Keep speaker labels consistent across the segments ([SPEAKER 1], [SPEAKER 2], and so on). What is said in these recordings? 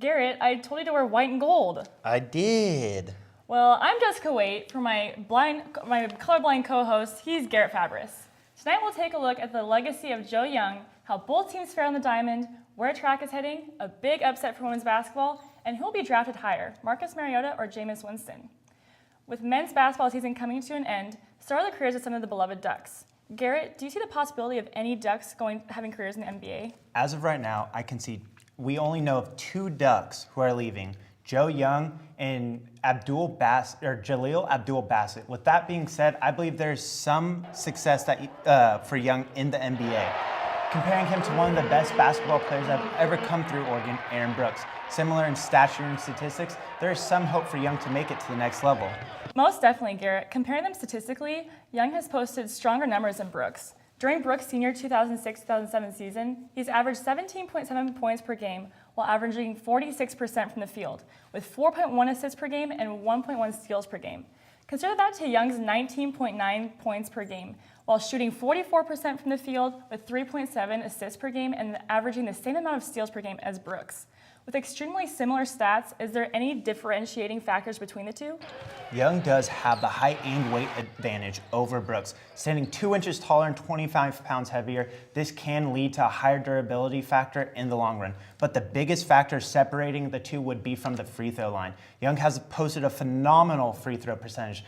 [SPEAKER 1] Garrett, I told you to wear white and gold.
[SPEAKER 2] I did.
[SPEAKER 1] Well, I'm Jessica Waite for my colorblind co-host. He's Garrett Fabris. Tonight we'll take a look at the legacy of Joe Young, how both teams fare on the diamond, where track is heading, a big upset for women's basketball, and who will be drafted higher, Marcus Mariota or Jameis Winston. With men's basketball season coming to an end, so are the careers of some of the beloved Ducks. Garrett, do you see the possibility of any Ducks having careers in the NBA?
[SPEAKER 2] As of right now, I can see we only know of 2 Ducks who are leaving, Joe Young and Jaleel Abdul-Bassett. With that being said, I believe there's some success for Young in the NBA. Comparing him to one of the best basketball players that have ever come through Oregon, Aaron Brooks. Similar in stature and statistics, there is some hope for Young to make it to the next level.
[SPEAKER 1] Most definitely, Garrett. Comparing them statistically, Young has posted stronger numbers than Brooks. During Brooks' senior 2006-2007 season, he's averaged 17.7 points per game while averaging 46% from the field, with 4.1 assists per game and 1.1 steals per game. Consider that to Young's 19.9 points per game, while shooting 44% from the field with 3.7 assists per game and averaging the same amount of steals per game as Brooks. With extremely similar stats, is there any differentiating factors between the two?
[SPEAKER 2] Young does have the height and weight advantage over Brooks. Standing 2 inches taller and 25 pounds heavier, this can lead to a higher durability factor in the long run. But the biggest factor separating the two would be from the free throw line. Young has posted a phenomenal free throw percentage,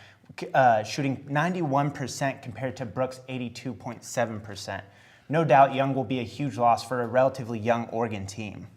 [SPEAKER 2] shooting 91% compared to Brooks' 82.7%. No doubt Young will be a huge loss for a relatively young Oregon team.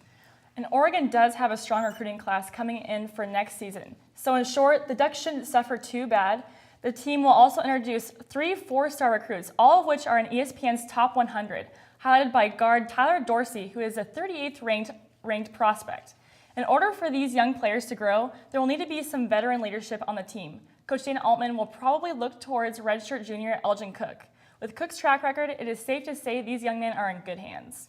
[SPEAKER 1] And Oregon does have a strong recruiting class coming in for next season. So in short, the Ducks shouldn't suffer too bad. The team will also introduce 3 4-star recruits, all of which are in ESPN's top 100, highlighted by guard Tyler Dorsey, who is a 38th ranked prospect. In order for these young players to grow, there will need to be some veteran leadership on the team. Coach Dana Altman will probably look towards redshirt junior Elgin Cook. With Cook's track record, it is safe to say these young men are in good hands.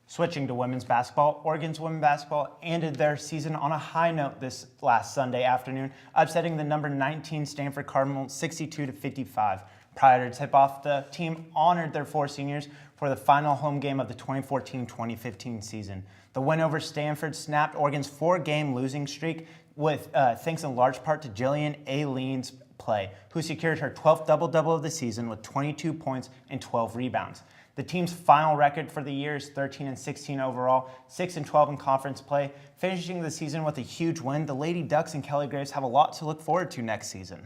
[SPEAKER 2] Switching to women's basketball, Oregon's women's basketball ended their season on a high note this last Sunday afternoon, upsetting the number 19 Stanford Cardinals 62-55. Prior to tip-off, the team honored their 4 seniors for the final home game of the 2014-2015 season. The win over Stanford snapped Oregon's 4-game losing streak, with thanks in large part to Jillian Aileen's play, who secured her 12th double-double of the season with 22 points and 12 rebounds. The team's final record for the year is 13-16 overall, 6-12 in conference play. Finishing the season with a huge win, the Lady Ducks and Kelly Graves have a lot to look forward to next season.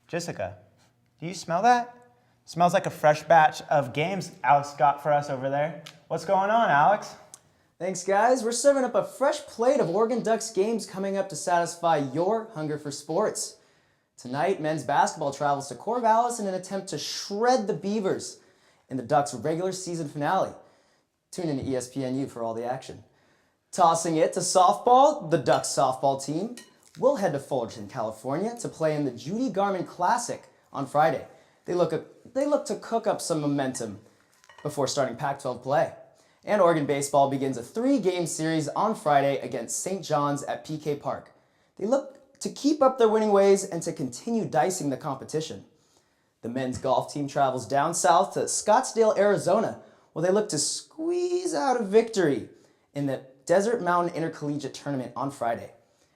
[SPEAKER 2] Jessica, do you smell that? Smells like a fresh batch of games Alex got for us over there. What's going on, Alex?
[SPEAKER 3] Thanks, guys. We're serving up a fresh plate of Oregon Ducks games coming up to satisfy your hunger for sports. Tonight, men's basketball travels to Corvallis in an attempt to shred the Beavers in the Ducks' regular season finale. Tune in to ESPNU for all the action. Tossing it to softball, the Ducks softball team will head to Fullerton, California to play in the Judy Garman Classic on Friday. They look to cook up some momentum before starting Pac-12 play. And Oregon baseball begins a 3-game series on Friday against St. John's at PK Park. They look to keep up their winning ways and to continue dicing the competition. The men's golf team travels down south to Scottsdale, Arizona, where they look to squeeze out a victory in the Desert Mountain Intercollegiate Tournament on Friday.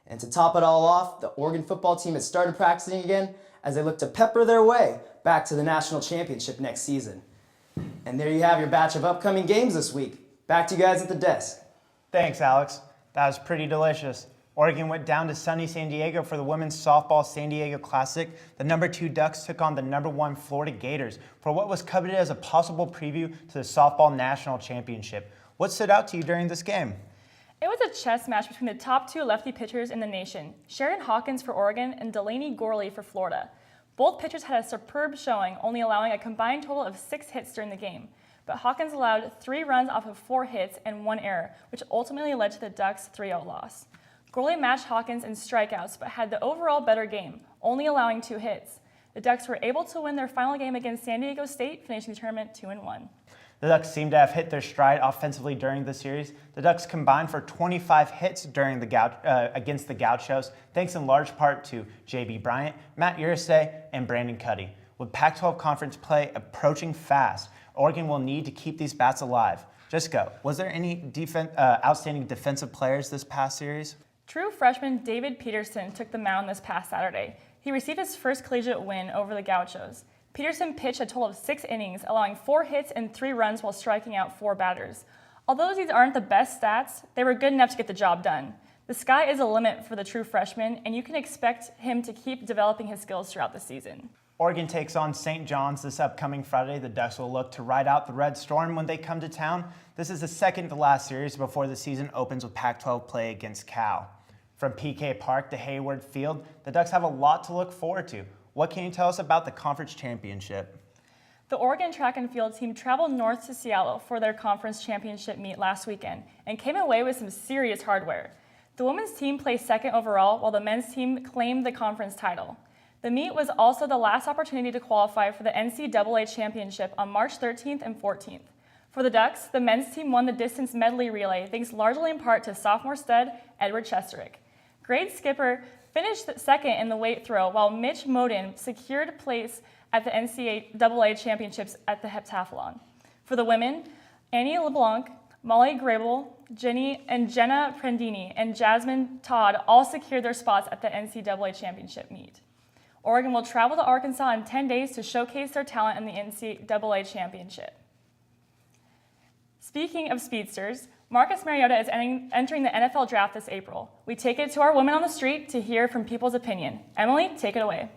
[SPEAKER 3] And to top it all off, the Oregon football team has started practicing again as they look to pepper their way back to the national championship next season. And there you have your batch of upcoming games this week. Back to you guys at the desk.
[SPEAKER 2] Thanks, Alex. That was pretty delicious. Oregon went down to sunny San Diego for the women's softball San Diego Classic. The number 2 Ducks took on the number 1 Florida Gators for what was coveted as a possible preview to the softball national championship. What stood out to you during this game?
[SPEAKER 1] It was a chess match between the top 2 lefty pitchers in the nation, Sheridan Hawkins for Oregon and Delaney Gorley for Florida. Both pitchers had a superb showing, only allowing a combined total of 6 hits during the game. But Hawkins allowed 3 runs off of 4 hits and 1 error, which ultimately led to the Ducks' 3-0 loss. Gorley matched Hawkins in strikeouts, but had the overall better game, only allowing 2 hits. The Ducks were able to win their final game against San Diego State, finishing the tournament 2-1.
[SPEAKER 2] The Ducks seem to have hit their stride offensively during the series. The Ducks combined for 25 hits during against the Gauchos, thanks in large part to J.B. Bryant, Matt Ursay, and Brandon Cuddy. With Pac-12 conference play approaching fast, Oregon will need to keep these bats alive. Just go. Was there any outstanding defensive players this past series?
[SPEAKER 1] True freshman David Peterson took the mound this past Saturday. He received his first collegiate win over the Gauchos. Peterson pitched a total of 6 innings, allowing 4 hits and 3 runs while striking out 4 batters. Although these aren't the best stats, they were good enough to get the job done. The sky is a limit for the true freshman, and you can expect him to keep developing his skills throughout the season.
[SPEAKER 2] Oregon takes on St. John's this upcoming Friday. The Ducks will look to ride out the Red Storm when they come to town. This is the second to last series before the season opens with Pac-12 play against Cal. From PK Park to Hayward Field, the Ducks have a lot to look forward to. What can you tell us about the conference championship?
[SPEAKER 1] The Oregon track and field team traveled north to Seattle for their conference championship meet last weekend and came away with some serious hardware. The women's team placed second overall, while the men's team claimed the conference title. The meet was also the last opportunity to qualify for the NCAA championship on March 13th and 14th. For the Ducks, the men's team won the distance medley relay, thanks largely in part to sophomore stud Edward Chesterick. Grade skipper finished second in the weight throw, while Mitch Moden secured place at the NCAA championships at the heptathlon. For the women, Annie LeBlanc, Molly Grable, Jenna Prendini, and Jasmine Todd all secured their spots at the NCAA championship meet. Oregon will travel to Arkansas in 10 days to showcase their talent in the NCAA championship. Speaking of speedsters, Marcus Mariota is entering the NFL draft this April. We take it to our women on the street to hear from people's opinion. Emily, take it away.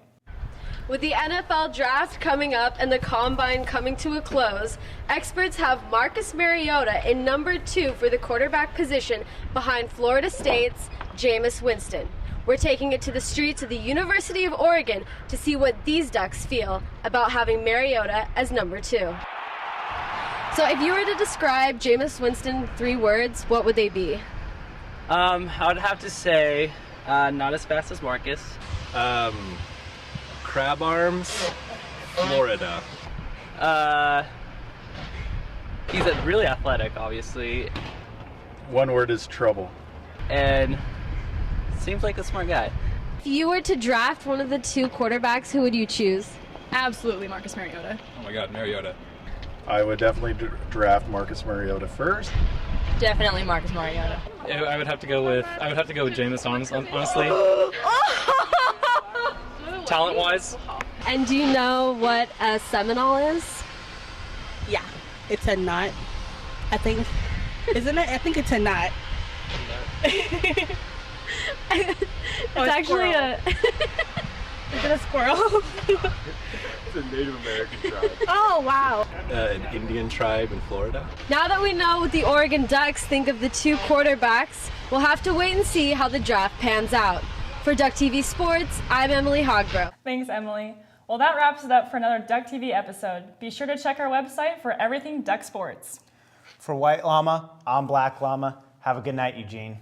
[SPEAKER 4] With the NFL draft coming up and the combine coming to a close, experts have Marcus Mariota in number 2 for the quarterback position behind Florida State's Jameis Winston. We're taking it to the streets of the University of Oregon to see what these Ducks feel about having Mariota as number 2. So if you were to describe Jameis Winston in 3 words, what would they be?
[SPEAKER 5] I would have to say not as fast as Marcus.
[SPEAKER 6] Crab arms, Florida.
[SPEAKER 5] He's really athletic, obviously,
[SPEAKER 6] One word is trouble.
[SPEAKER 5] and seems like a smart guy.
[SPEAKER 4] If you were to draft one of the 2 quarterbacks, who would you choose?
[SPEAKER 7] Absolutely Marcus Mariota.
[SPEAKER 6] Oh my God, Mariota. I would definitely draft Marcus Mariota first.
[SPEAKER 7] Definitely Marcus Mariota.
[SPEAKER 8] I would have to go with Jameis, honestly. Talent-wise.
[SPEAKER 4] And do you know what a Seminole is?
[SPEAKER 9] Yeah, it's a nut. I think, isn't it? I think it's a nut.
[SPEAKER 4] It's actually a...
[SPEAKER 9] Is it a squirrel?
[SPEAKER 6] It's a Native American tribe.
[SPEAKER 9] Oh, wow.
[SPEAKER 6] An Indian tribe in Florida.
[SPEAKER 4] Now that we know what the Oregon Ducks think of the 2 quarterbacks, we'll have to wait and see how the draft pans out. For Duck TV Sports, I'm Emily Hogbro.
[SPEAKER 1] Thanks, Emily. Well, that wraps it up for another Duck TV episode. Be sure to check our website for everything Duck Sports.
[SPEAKER 2] For White Llama, I'm Black Llama. Have a good night, Eugene.